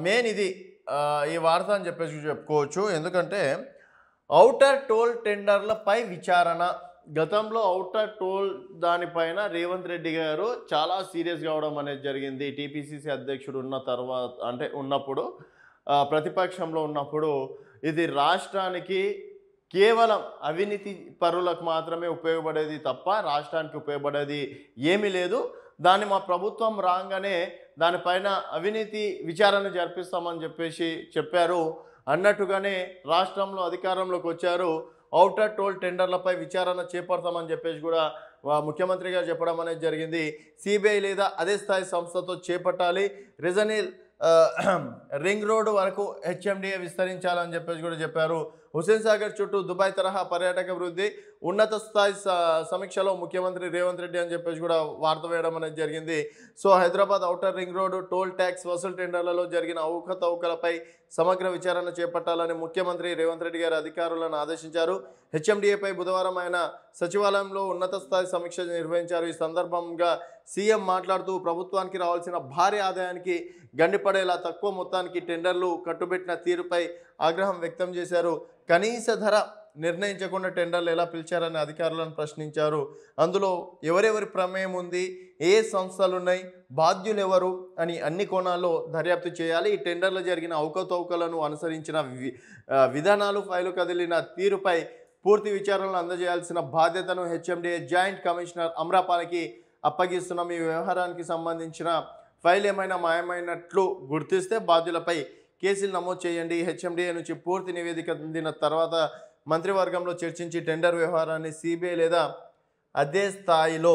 Main ఇది ఈ వార్త అని చెప్పేసి చెప్పుకోవచ్చు. ఎందుకంటే ఔటర్ టోల్ టెండర్లపై విచారణ. గతంలో ఔటర్ టోల్ దానిపైన రేవంత్ రెడ్డి గారు చాలా సీరియస్ కావడం అనేది జరిగింది. టీపీసీసీ అధ్యక్షుడు ఉన్న తర్వాత అంటే ఉన్నప్పుడు ప్రతిపక్షంలో ఉన్నప్పుడు ఇది రాష్ట్రానికి కేవలం అవినీతి పరులకు మాత్రమే ఉపయోగపడేది తప్ప రాష్ట్రానికి ఉపయోగపడేది ఏమీ లేదు. దాన్ని మా ప్రభుత్వం రాగానే దానిపైన అవినీతి విచారణ జరిపిస్తామని చెప్పేసి చెప్పారు. అన్నట్టుగానే రాష్ట్రంలో అధికారంలోకి వచ్చారు. ఔటర్ టోల్ టెండర్లపై విచారణ చేపడతామని చెప్పేసి కూడా ముఖ్యమంత్రి గారు చెప్పడం అనేది జరిగింది. సిబిఐ లేదా అదే స్థాయి సంస్థతో చేపట్టాలి. రీజనల్ రింగ్ రోడ్డు వరకు హెచ్ఎండిఏ విస్తరించాలని చెప్పేసి కూడా చెప్పారు. హుస్సేన్ సాగర్ చుట్టూ దుబాయ్ తరహా పర్యాటక అభివృద్ధి ఉన్నత స్థాయి సమీక్షలో ముఖ్యమంత్రి రేవంత్ రెడ్డి అని చెప్పేసి కూడా వార్త వేయడం అనేది జరిగింది. So Hyderabad outer ring road toll tax వసూలు టెండర్లలో జరిగిన అవకతవకలపై సమగ్ర విచారణ చేపట్టాలని ముఖ్యమంత్రి రేవంత్ రెడ్డి గారు అధికారులను ఆదేశించారు. హెచ్ఎండిఏపై బుధవారం ఆయన సచివాలయంలో ఉన్నత స్థాయి సమీక్ష నిర్వహించారు. ఈ సందర్భంగా సీఎం మాట్లాడుతూ ప్రభుత్వానికి రావాల్సిన భారీ ఆదాయానికి గండిపడేలా తక్కువ మొత్తానికి టెండర్లు కట్టుబెట్టిన తీరుపై ఆగ్రహం వ్యక్తం చేశారు. కనీస ధర నిర్ణయించకుండా టెండర్లు ఎలా పిలిచారని అధికారులను ప్రశ్నించారు. అందులో ఎవరెవరి ప్రమేయం ఉంది, ఏ సంస్థలు ఉన్నాయి, బాధ్యులు ఎవరు అని అన్ని కోణాల్లో దర్యాప్తు చేయాలి. ఈ టెండర్లు జరిగిన అవకతవకలను అనుసరించిన విధానాలు, ఫైలు కదిలిన తీరుపై పూర్తి విచారణలు అందజేయాల్సిన బాధ్యతను హెచ్ఎండిఏ జాయింట్ కమిషనర్ అమ్రాపాలకి అప్పగిస్తున్నాం. ఈ వ్యవహారానికి సంబంధించిన ఫైల్ ఏమైనా మాయమైనట్లు గుర్తిస్తే బాధ్యులపై కేసులు నమోదు చేయండి. హెచ్ఎండిఏ నుంచి పూర్తి నివేదిక అందిన తర్వాత మంత్రివర్గంలో చర్చించి టెండర్ వ్యవహారాన్ని సిబిఐ లేదా అదే స్థాయిలో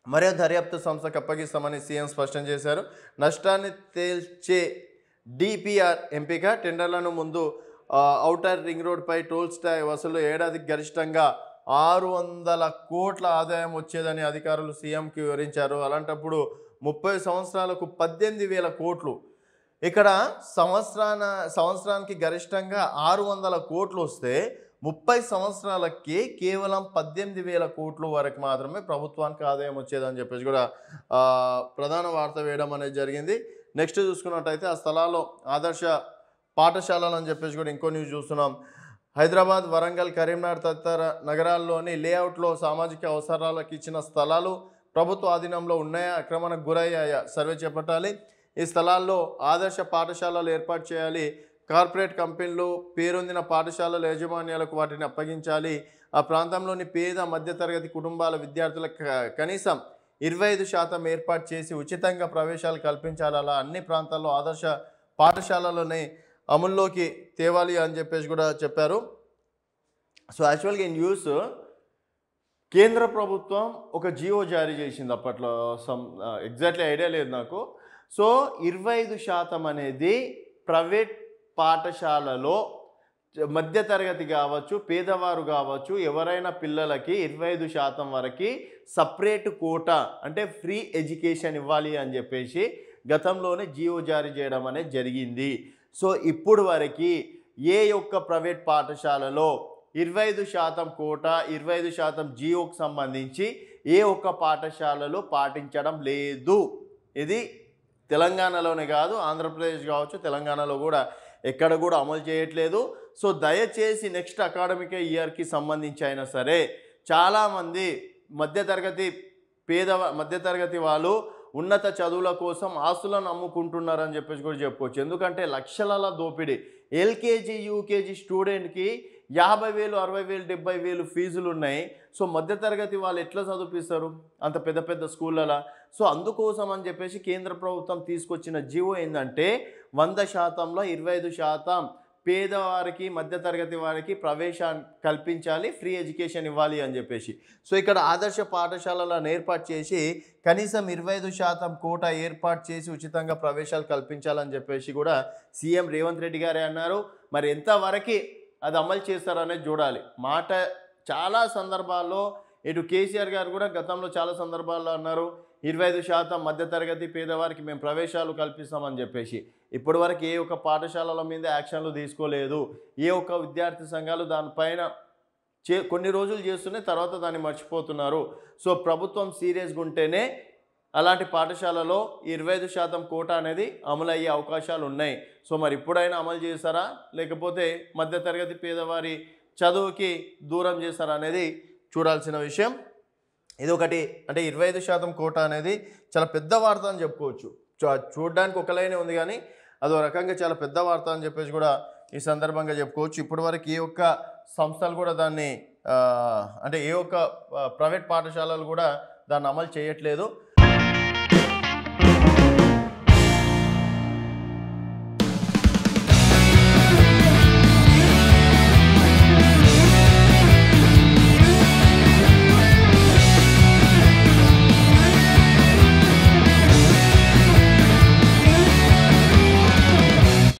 మరో దర్యాప్తు సంస్థకు అప్పగిస్తామని సీఎం స్పష్టం చేశారు. నష్టాన్ని తేల్చే డిపిఆర్ ఎంపిక టెండర్లను ముందు ఔటర్ రింగ్ రోడ్పై టోల్ స్థాయి వసూలు ఏడాదికి గరిష్టంగా 600 కోట్ల ఆదాయం వచ్చేదని అధికారులు సీఎంకి వివరించారు. అలాంటప్పుడు 30 సంవత్సరాలకు 18,000 కోట్లు. ఇక్కడ సంవత్సరానికి గరిష్టంగా 600 కోట్లు వస్తే 30 సంవత్సరాలకి కేవలం 18,000 కోట్ల వరకు మాత్రమే ప్రభుత్వానికి ఆదాయం వచ్చేదని చెప్పేసి కూడా ప్రధాన వార్త వేయడం అనేది జరిగింది. నెక్స్ట్ చూసుకున్నట్టయితే ఆ స్థలాల్లో ఆదర్శ పాఠశాలలు అని చెప్పేసి కూడా ఇంకో న్యూస్ చూస్తున్నాం. హైదరాబాద్, వరంగల్, కరీంనగర్ తదితర నగరాల్లోని లేఅవుట్లో సామాజిక అవసరాలకు ఇచ్చిన స్థలాలు ప్రభుత్వ ఆధీనంలో ఉన్నాయా, ఆక్రమణకు గురయ్యాయా సర్వే చేపట్టాలి. ఈ స్థలాల్లో ఆదర్శ పాఠశాలలు ఏర్పాటు చేయాలి. కార్పొరేట్ కంపెనీలు, పేరొందిన పాఠశాలల యాజమాన్యాలకు వాటిని అప్పగించాలి. ఆ ప్రాంతంలోని పేద మధ్యతరగతి కుటుంబాల విద్యార్థులకు కనీసం 25% ఏర్పాటు చేసి ఉచితంగా ప్రవేశాలు కల్పించాలి. అలా అన్ని ప్రాంతాల్లో ఆదర్శ పాఠశాలలోనే అమల్లోకి తేవాలి అని చెప్పేసి కూడా చెప్పారు. సో యాక్చువల్గా ఈ న్యూస్ కేంద్ర ప్రభుత్వం ఒక జియో జారీ చేసింది అప్పట్లో. ఎగ్జాక్ట్లీ ఐడియా లేదు నాకు. సో 25% అనేది ప్రైవేట్ పాఠశాలలో మధ్యతరగతి కావచ్చు, పేదవారు కావచ్చు, ఎవరైనా పిల్లలకి 25% వరకు సపరేట్ కోటా అంటే ఫ్రీ ఎడ్యుకేషన్ ఇవ్వాలి అని చెప్పేసి గతంలోనే జియో జారీ చేయడం అనేది జరిగింది. సో ఇప్పుడు వరకు ఏ ఒక్క ప్రైవేట్ పాఠశాలలో 25% కోటా 25% జియోకి సంబంధించి ఏ ఒక్క పాఠశాలలో పాటించడం లేదు. ఇది తెలంగాణలోనే కాదు, ఆంధ్రప్రదేశ్ కావచ్చు, తెలంగాణలో కూడా ఎక్కడ కూడా అమలు చేయట్లేదు. సో దయచేసి నెక్స్ట్ అకాడమిక్ ఇయర్కి సంబంధించి అయినా సరే చాలామంది మధ్యతరగతి వాళ్ళు ఉన్నత చదువుల కోసం ఆస్తులను అమ్ముకుంటున్నారని చెప్పేసి కూడా చెప్పుకోవచ్చు. ఎందుకంటే లక్షల దోపిడీ. ఎల్కేజీ, యూకేజీ స్టూడెంట్కి 50,000, 60,000, 70,000 ఫీజులు ఉన్నాయి. సో మధ్యతరగతి వాళ్ళు ఎట్లా చదివిస్తారు అంత పెద్ద పెద్ద స్కూళ్ళలో? సో అందుకోసం అని చెప్పేసి కేంద్ర ప్రభుత్వం తీసుకొచ్చిన జియో ఏంటంటే 100%లో 25% పేదవారికి, మధ్యతరగతి వారికి ప్రవేశాన్ని కల్పించాలి, ఫ్రీ ఎడ్యుకేషన్ ఇవ్వాలి అని చెప్పేసి. సో ఇక్కడ ఆదర్శ పాఠశాలలను ఏర్పాటు చేసి కనీసం 25% కోటా ఏర్పాటు చేసి ఉచితంగా ప్రవేశాలు కల్పించాలని చెప్పేసి కూడా సీఎం రేవంత్ రెడ్డి గారే అన్నారు. మరి ఎంతవరకు అది అమలు చేస్తారనేది చూడాలి. మాట చాలా సందర్భాల్లో ఇటు కేసీఆర్ గారు కూడా గతంలో చాలా సందర్భాల్లో అన్నారు 25% మధ్యతరగతి పేదవారికి మేము ప్రవేశాలు కల్పిస్తామని చెప్పేసి. ఇప్పటి వరకు ఏ ఒక్క పాఠశాలల మీద యాక్షన్లు తీసుకోలేదు. ఏ ఒక్క విద్యార్థి సంఘాలు దానిపైన కొన్ని రోజులు చేస్తూనే తర్వాత దాన్ని మర్చిపోతున్నారు. సో ప్రభుత్వం సీరియస్గా ఉంటేనే అలాంటి పాఠశాలలో 25% కోటా అనేది అమలు అయ్యే అవకాశాలు ఉన్నాయి. సో మరి ఇప్పుడైనా అమలు చేస్తారా, లేకపోతే మధ్యతరగతి పేదవారి చదువుకి దూరం చేస్తారా అనేది చూడాల్సిన విషయం. ఇది ఒకటి. అంటే 25% కోటా అనేది చాలా పెద్ద వార్త అని చెప్పుకోవచ్చు. చూడడానికి ఒక లైనే ఉంది కానీ అదో రకంగా చాలా పెద్ద వార్త అని చెప్పేసి కూడా ఈ సందర్భంగా చెప్పుకోవచ్చు. ఇప్పటివరకు ఏ ఒక్క సంస్థలు కూడా దాన్ని అంటే ఏ ఒక్క ప్రైవేట్ పాఠశాలలు కూడా దాన్ని అమలు చేయట్లేదు.